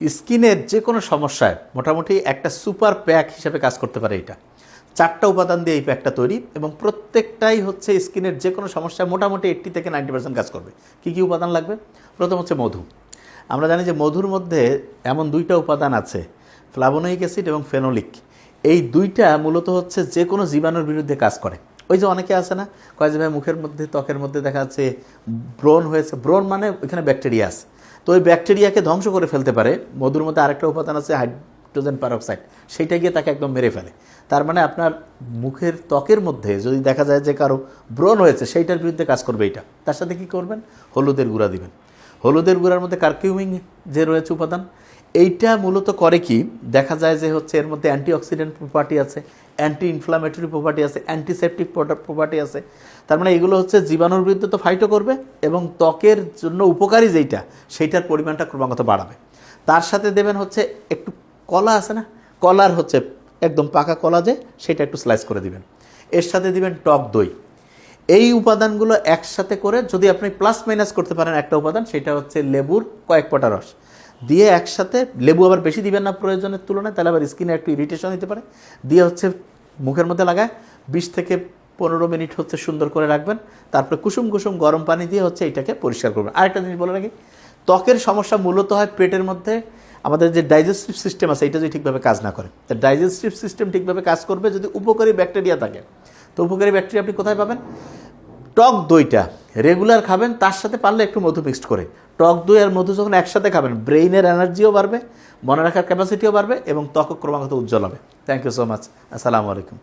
স্কিনের যে কোনো সমস্যায় মোটামুটি একটা সুপার প্যাক হিসেবে কাজ করতে পারে এটা। 4টা উপাদান দিয়ে এই প্যাকটা তৈরি এবং প্রত্যেকটাই হচ্ছে স্কিনের যে কোনো সমস্যায় মোটামুটি 80 থেকে 90% কাজ করবে। কী কী উপাদান লাগবে? প্রথম হচ্ছে মধু। আমরা জানি যে মধুর মধ্যে এমন 2টা উপাদান আছে, ফ্লাভোনোইক অ্যাসিড এবং ফেনোলিক। এই 2টা মূলত হচ্ছে যে কোনো জীবাণুর বিরুদ্ধে কাজ করে। ওই যে অনেকে আছে না, কয় যে ভাই মুখের মধ্যে ত্বকের মধ্যে দেখা যাচ্ছে ব্রণ হয়েছে, ব্রণ মানে ওইখানে ব্যাকটেরিয়া আছে, তো ওই ব্যাকটেরিয়াকে ধ্বংস করে ফেলতে পারে। মধুর মধ্যে আরেকটা উপাদান আছে হাইড্রোজেন পারঅক্সাইড, সেইটা গিয়ে তাকে একদম মেরে ফেলে। তার মানে আপনার মুখের ত্বকের মধ্যে যদি দেখা যায় যে কারো ব্রণ হয়েছে, সেইটার বিরুদ্ধে কাজ করবে এইটা। তার সাথে কী করবেন? হলুদের গুঁড়া দিবেন। হলুদের গুঁড়ার মধ্যে কারকিউমিন যে রয়েছে উপাদান, এইটা মূলত করে কি দেখা যায় যে হচ্ছে এর মধ্যে অ্যান্টিঅক্সিডেন্ট প্রপার্টি আছে, অ্যান্টি ইনফ্লামেটরি প্রপার্টি আছে, অ্যান্টিসেপটিক প্রপার্টি আছে। তার মানে এগুলো হচ্ছে জীবাণুর বিরুদ্ধে তো ফাইটও করবে এবং ত্বকের জন্য উপকারী যেইটা সেইটার পরিমাণটা ক্রমাগত বাড়াবে। তার সাথে দেবেন হচ্ছে একটু কলা আছে না, কলার হচ্ছে একদম পাকা কলা যে, সেটা একটু স্লাইস করে দিবেন। এর সাথে দিবেন টক দই। এই উপাদানগুলো একসাথে করে যদি আপনি প্লাস মাইনাস করতে পারেন একটা উপাদান, সেটা হচ্ছে লেবুর কয়েক ফোঁটা রস দিয়ে একসাথে, লেবু আবার বেশি দিবেন না প্রয়োজনের তুলনায়, তাহলে আবার স্কিনে একটু ইরিটেশন হতে পারে, দিয়ে হচ্ছে মুখের মধ্যে লাগায় 20 থেকে 15 মিনিট হচ্ছে সুন্দর করে রাখবেন। তারপরে কুসুম কুসুম গরম পানি দিয়ে হচ্ছে এটাকে পরিষ্কার করবেন। আরেকটা জিনিস বলে রাখি, ত্বকের সমস্যা মূলত হয় পেটের মধ্যে। আমাদের যে ডাইজেস্টিভ সিস্টেম আছে, এটা যদি ঠিকভাবে কাজ না করে, তা ডাইজেস্টিভ সিস্টেম ঠিকভাবে কাজ করবে যদি উপকারী ব্যাকটেরিয়া থাকে। তো উপকারী ব্যাকটেরিয়া আপনি কোথায় পাবেন? টক দইটা রেগুলার খাবেন, তার সাথে পারলে একটু মধু মিক্সড করে। টক দই আর মধু যখন একসাথে খাবেন, ব্রেইনের এনার্জিও বাড়বে, মনে রাখার ক্যাপাসিটিও বাড়বে এবং ত্বক ক্রমাগত উজ্জ্বল হবে। Thank you so much. আসসালামু আলাইকুম।